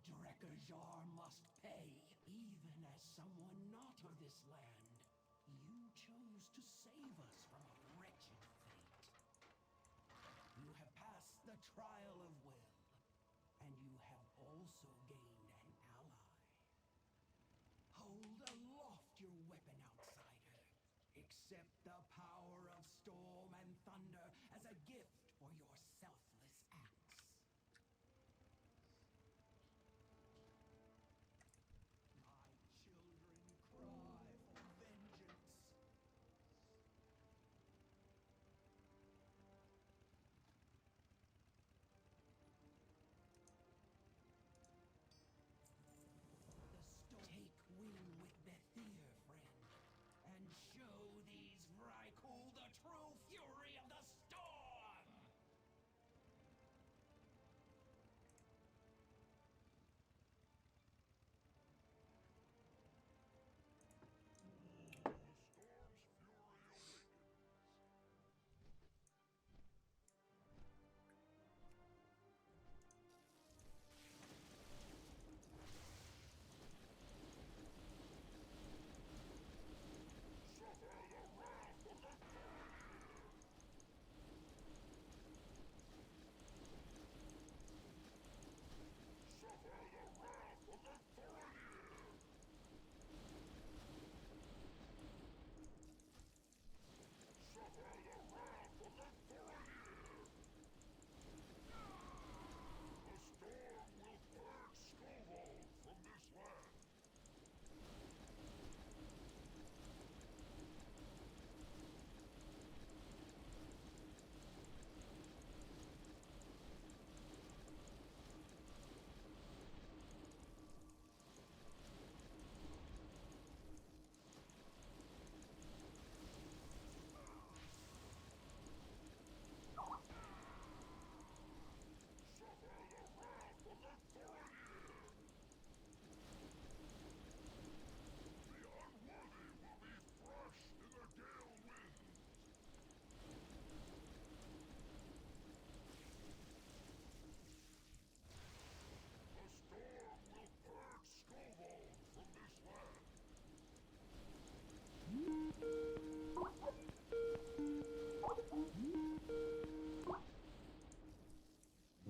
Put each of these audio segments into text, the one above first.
Drekkajar must pay, even as someone not of this land. You chose to save us from a wretched fate. You have passed the trial of will, and you have also gained an ally. Hold aloft your weapon, outsider. Accept the power of storm and thunder as a gift for your selfless acts. My children cry for vengeance. Take wing with Bethir, friend, and show these Vrykul the true fury of the storm!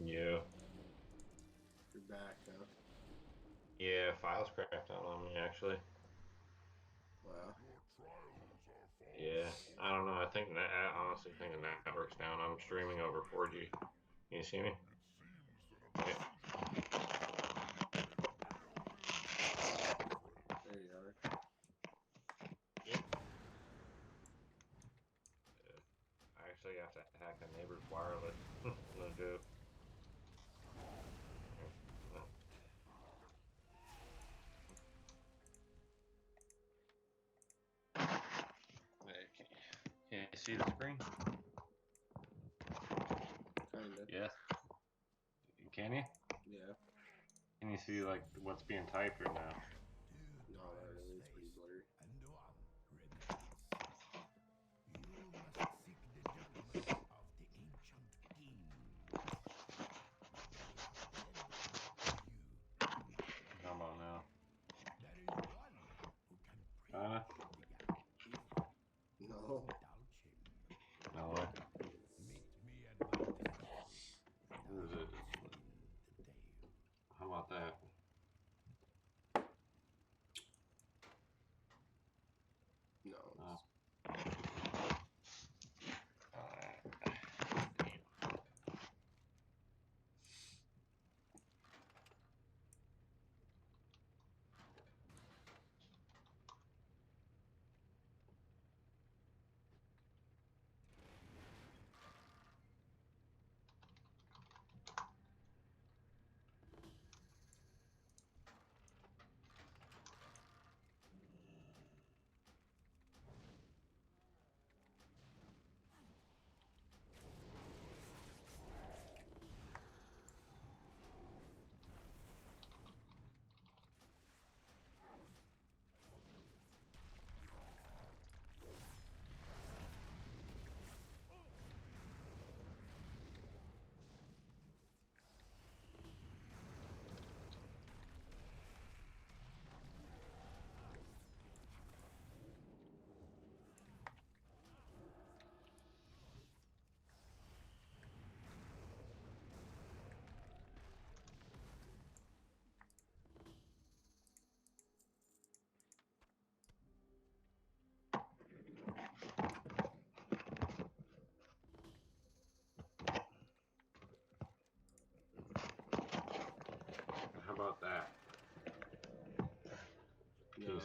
Yeah. You're back, huh? Yeah, files cracked out on me, actually. Wow. Yeah, I don't know. I honestly think the network's down. I'm streaming over 4G. Can you see me? Yeah. There you are. Yeah. I actually have to hack a neighbor's wireless. No joke. Can you see the screen? Kinda. Yes. Can you? Yeah. Can you see like what's being typed right now? No, not really. It's pretty blurry. You must seek the judgment of the ancient king. How about now? There is one who can bridge Kinda? the gap if you No. indulge him. No way. Meet me at Itswheezy, and Who is I it? will spin the tale. How about that?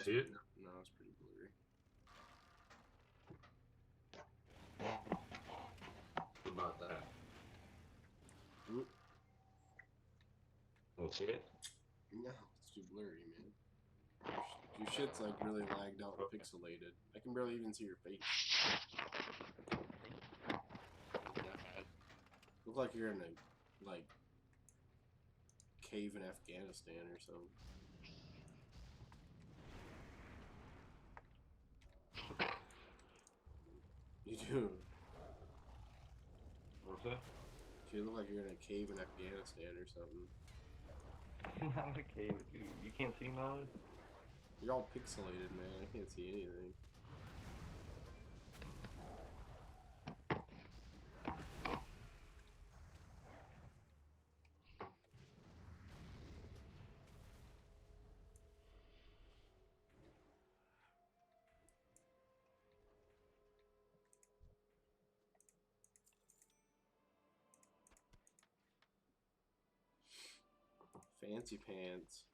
see it? No, it's pretty blurry. What about that? Mm. You see it? No, it's too blurry, man. Your shit's like really lagged out and pixelated. I can barely even see your face. Look like you're in a like cave in Afghanistan or something. You do. What's that? You look like you're in a cave in Afghanistan or something. Not a cave, dude. You can't see mine? You're all pixelated, man. I can't see anything. Fancy pants.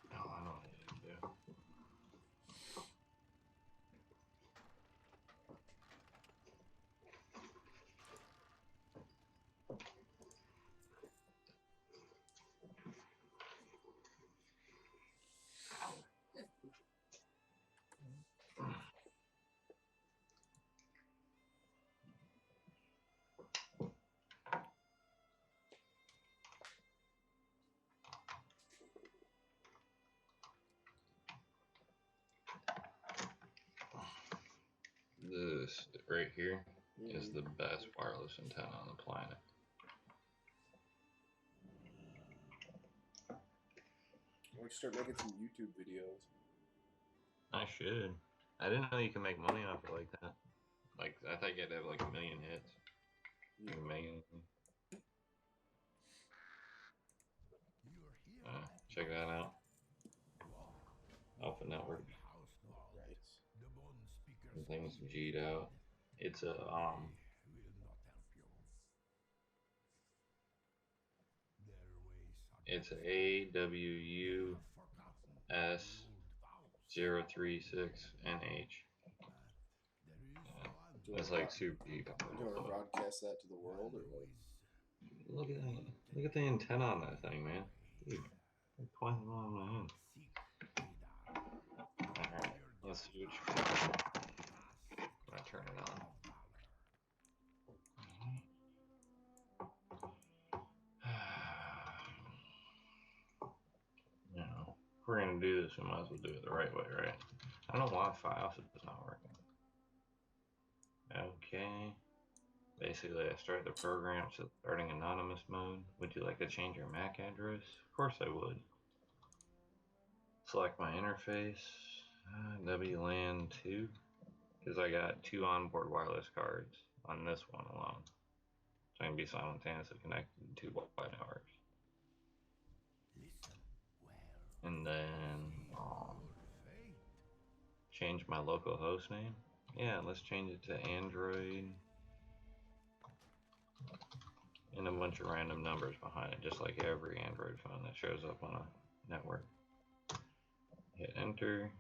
No, I don't need to do. This right here is the best wireless antenna on the planet. Why don't you start making some YouTube videos? I should. I didn't know you can make money off it like that. Like, I thought you had to have like 1 million hits. Yeah. 1 million. Check that out. Alpha Network. Nice. The thing's G'd out. It's a it's a AWUS036NH. It's like super deep. You want to broadcast that to the world or what? Look at that. Look at the antenna on that thing, man. Dude, I'm pointing it on my hand. Alright, let's see what you can. I turn it on. You know, if we're gonna do this, we might as well do it the right way, right? I don't know why Fios is not working. Okay. Basically, I started the program starting anonymous mode. Would you like to change your MAC address? Of course I would. Select my interface, WLAN 2, because I got 2 onboard wireless cards on this one alone. So I can be simultaneously connected to 2 Wi-Fi networks. And then change my local host name. Yeah, let's change it to Android. And a bunch of random numbers behind it, just like every Android phone that shows up on a network. Hit enter.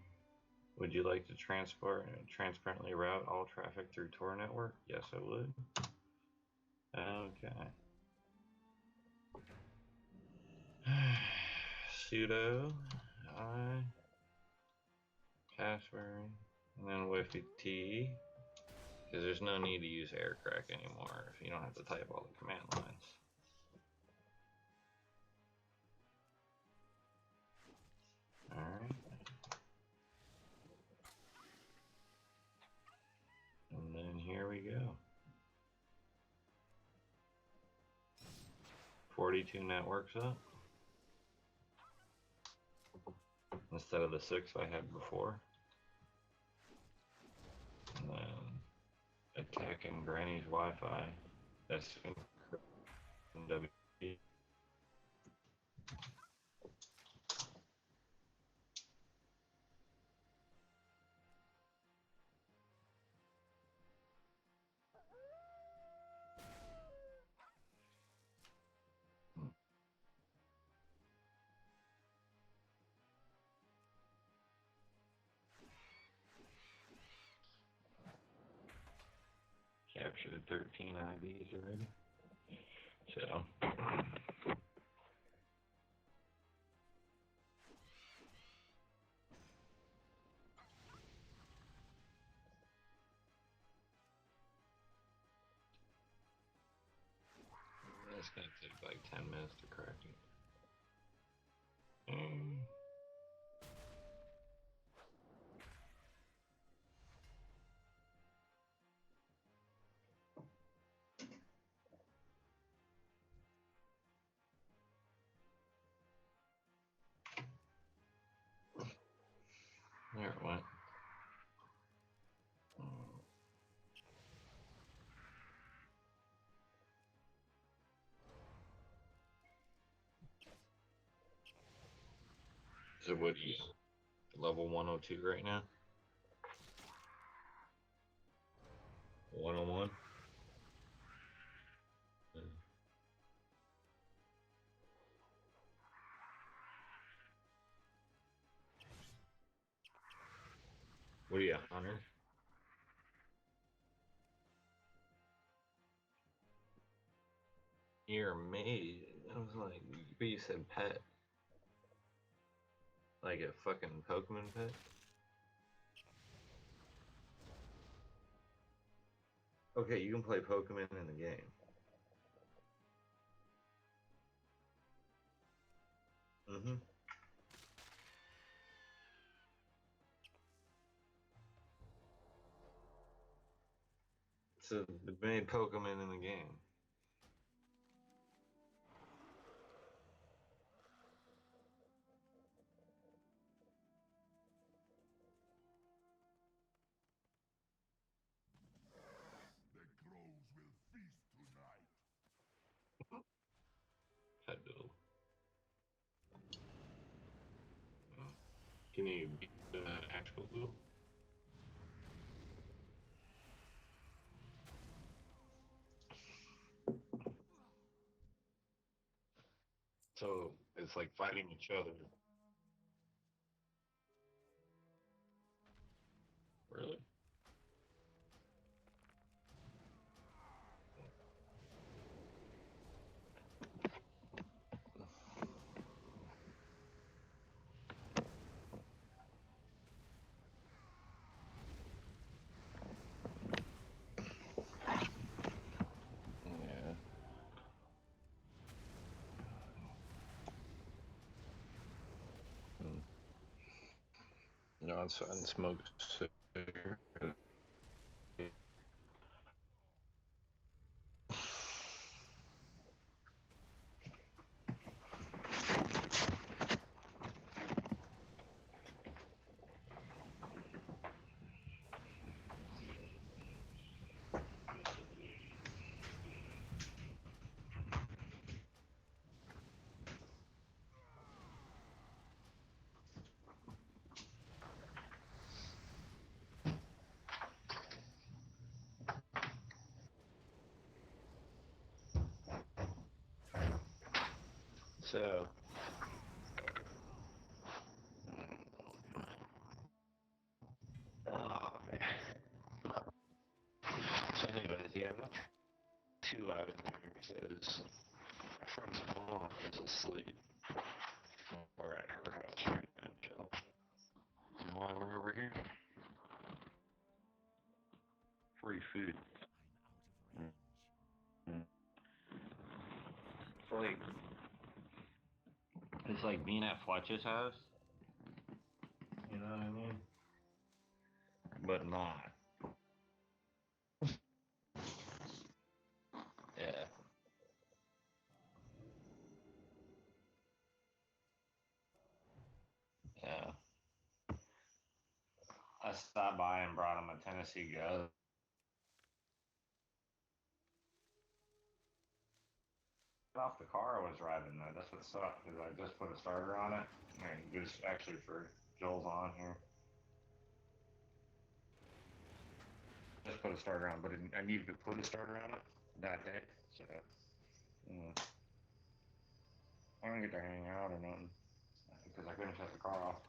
Would you like to transparently route all traffic through Tor network? Yes, I would. Okay. Sudo password, and then Wi-Fi T. Because there's no need to use aircrack anymore if you don't have to type all the command lines. Alright. And then here we go. 42 networks up. Instead of the 6 I had before. And then attacking Granny's Wi-Fi. That's W. Captured 13 IVs already. So it's gonna take like 10 minutes to crack it. There it went. So what do you level 102 right now? 101? What are you, 100? You're a mage. I was like, but you said pet. Like a fucking Pokemon pet? Okay, you can play Pokemon in the game. Mm-hmm. So they made Pokemon in the game. Pet build. Can you beat the actual build? So it's like fighting each other. Really? Yeah. No, it's fine. Smoke cigarette. So, so anyways, yeah, I'm not too out in there because friend's mom is asleep. We're at her house right now, Joe. And while we're over here, free food. It's like being at Fletch's house. You know what I mean? But not. Yeah. Yeah. I stopped by and brought him a Tennessee Ghost. Off the car I was driving though. That's what sucked because I just put a starter on it. And it was actually for Joel's on here. Just put a starter on, but I needed to put a starter on it that day. So I didn't get to hang out or nothing because I couldn't shut the car off.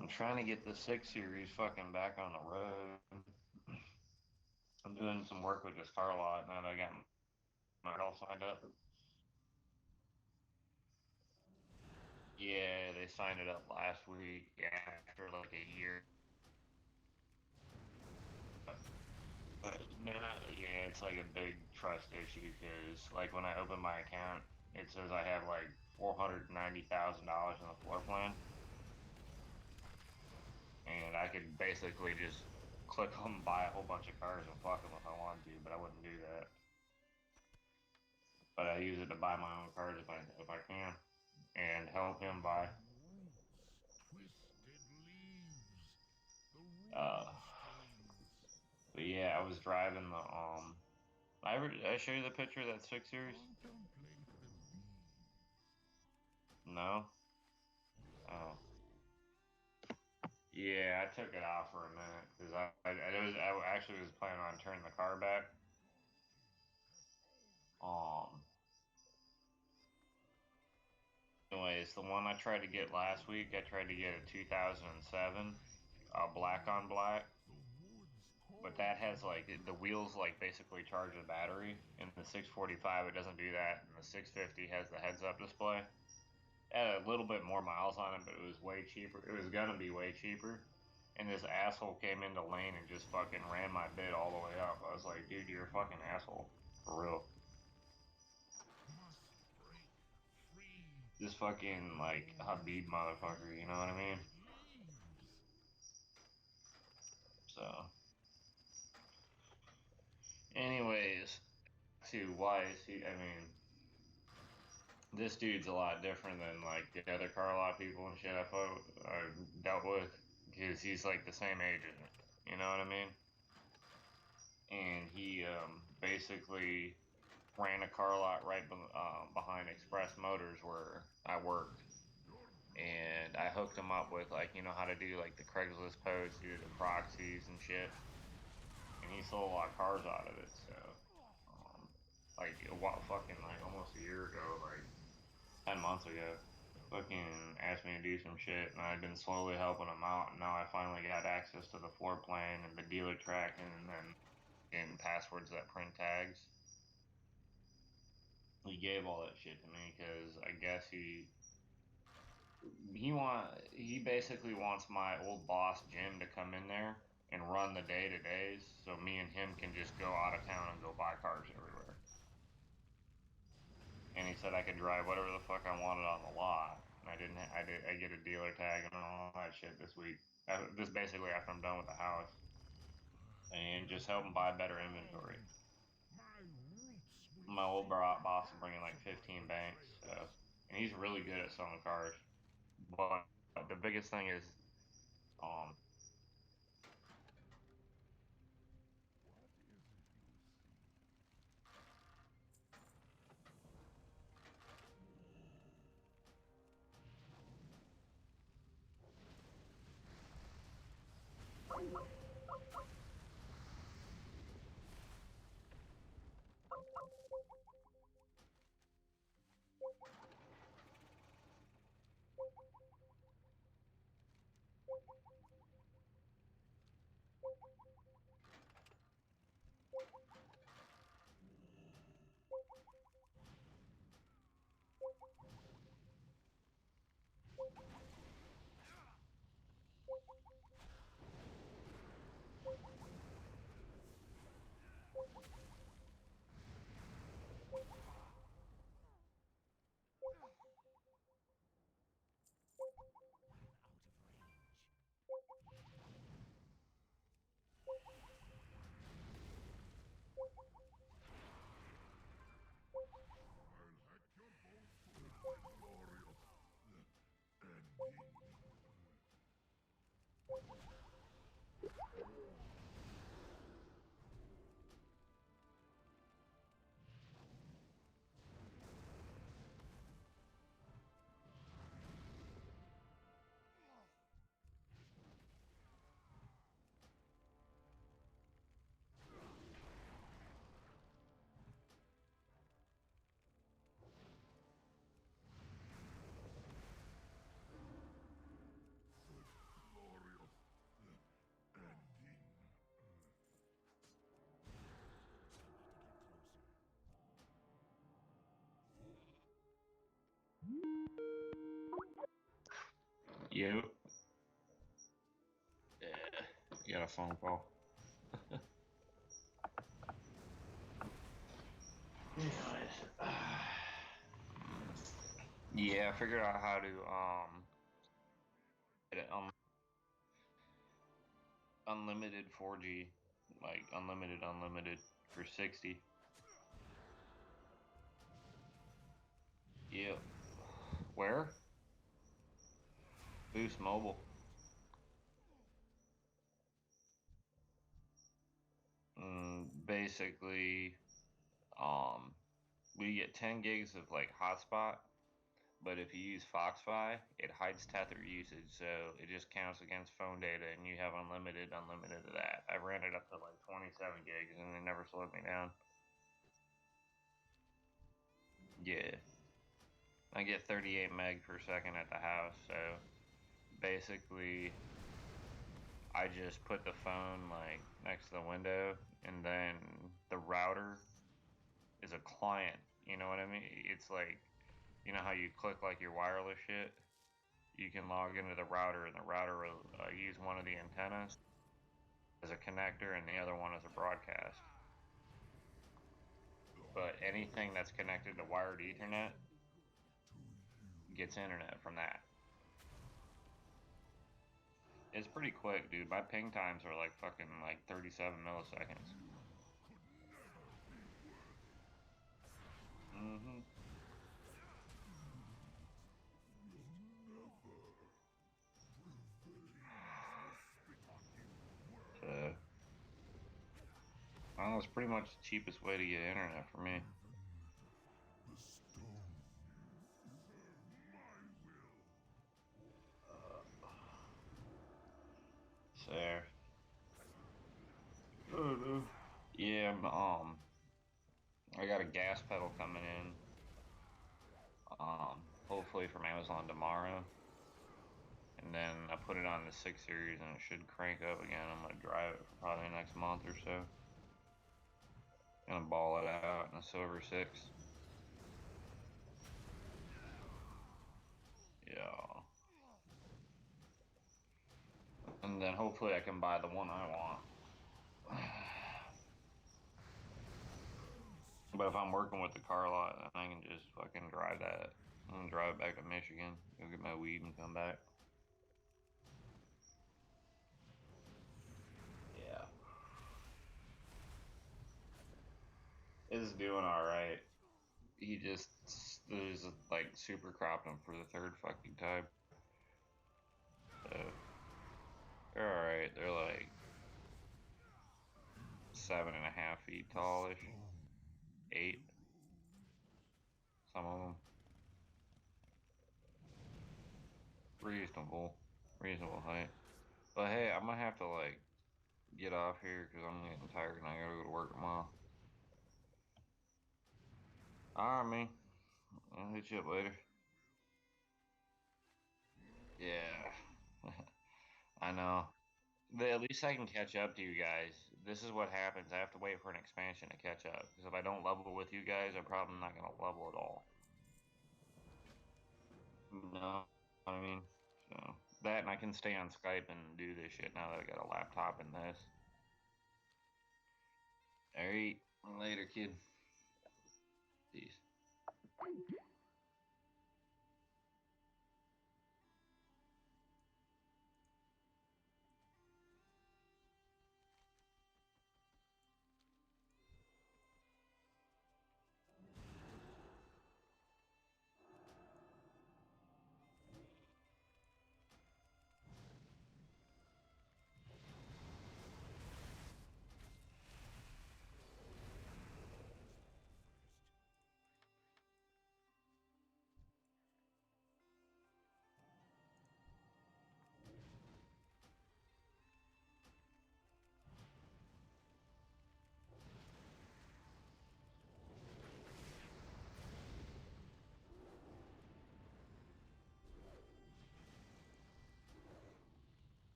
I'm trying to get the 6 Series fucking back on the road. I'm doing some work with this car lot now that I got my all signed up. Yeah, they signed it up last week after like a year. But yeah, it's like a big trust issue because like when I open my account, it says I have like $490,000 in the floor plan, and I could basically just click on and buy a whole bunch of cars and fuck them if I wanted to, but I wouldn't do that. But I use it to buy my own cars if I can, and help him buy. But yeah, I was driving the did I show you the picture of that 6 Series? No. Oh. Yeah, I took it off for a minute because I actually was planning on turning the car back. Anyways, the one I tried to get last week, I tried to get a 2007, black on black, but that has like the wheels like basically charge the battery. In the 645, it doesn't do that, and the 650 has the heads-up display. It had a little bit more miles on it, but it was way cheaper. It was gonna be way cheaper. And this asshole came into lane and just fucking ran my bid all the way up. I was like, dude, you're a fucking asshole. For real. This fucking, like, Habib motherfucker, you know what I mean? So. Anyways, to Weiss, I mean, this dude's a lot different than, like, the other car lot people and shit I've dealt with. Because he's, like, the same age as me. You know what I mean? And he basically ran a car lot right behind Express Motors where I worked, and I hooked him up with like how to do like the Craigslist posts, do the proxies and shit, and he sold a lot of cars out of it. So like fucking like almost a year ago, like 10 months ago, fucking asked me to do some shit, and I've been slowly helping him out, and now I finally got access to the floor plan and the dealer tracking, and then getting passwords that print tags. He gave all that shit to me because I guess he basically wants my old boss Jim to come in there and run the day-to-days so me and him can just go out of town and go buy cars everywhere. And he said I could drive whatever the fuck I wanted on the lot. And I get a dealer tag and all that shit this week. This basically after I'm done with the house. And just help him buy better inventory. My old boss is bringing like 15 banks, so, and he's really good at selling cars. But the biggest thing is, You? Yeah, you got a phone call. Yeah, I figured out how to get it unlimited 4G, like unlimited for 60. Yep. Where? Boost Mobile. Basically, we get 10 gigs of like hotspot, but if you use Foxfi, it hides tether usage, so it just counts against phone data, and you have unlimited of that. I ran it up to like 27 gigs, and it never slowed me down. Yeah, I get 38 meg per second at the house, so basically, I just put the phone like next to the window, and then the router is a client. You know what I mean? It's like, you know how you click like your wireless shit? You can log into the router, and the router will use one of the antennas as a connector, and the other one as a broadcast. But anything that's connected to wired Ethernet gets internet from that. It's pretty quick, dude. My ping times are like fucking like 37 milliseconds. So, I don't know, it's pretty much the cheapest way to get internet for me. So, yeah, I got a gas pedal coming in, hopefully from Amazon tomorrow, and then I put it on the 6 series, and it should crank up again. I'm gonna drive it for probably the next month or so. Gonna ball it out in a silver 6. Yeah. And then hopefully I can buy the one I want. But if I'm working with the car lot, then I can just fucking drive that. I'm gonna drive back to Michigan, go get my weed, and come back. Yeah. It's doing alright. He just there's like super cropped him for the third fucking time. So they're alright. They're like 7.5 feet tallish. 8. Some of them. Reasonable height. But hey, I'm gonna have to like get off here because I'm getting tired and I gotta go to work tomorrow. Alright, man. I'll hit you up later. Yeah. I know. But at least I can catch up to you guys. This is what happens. I have to wait for an expansion to catch up. Because if I don't level with you guys, I'm probably not going to level at all. No, I mean, so that, and I can stay on Skype and do this shit now that I got a laptop and this. Alright, later, kid.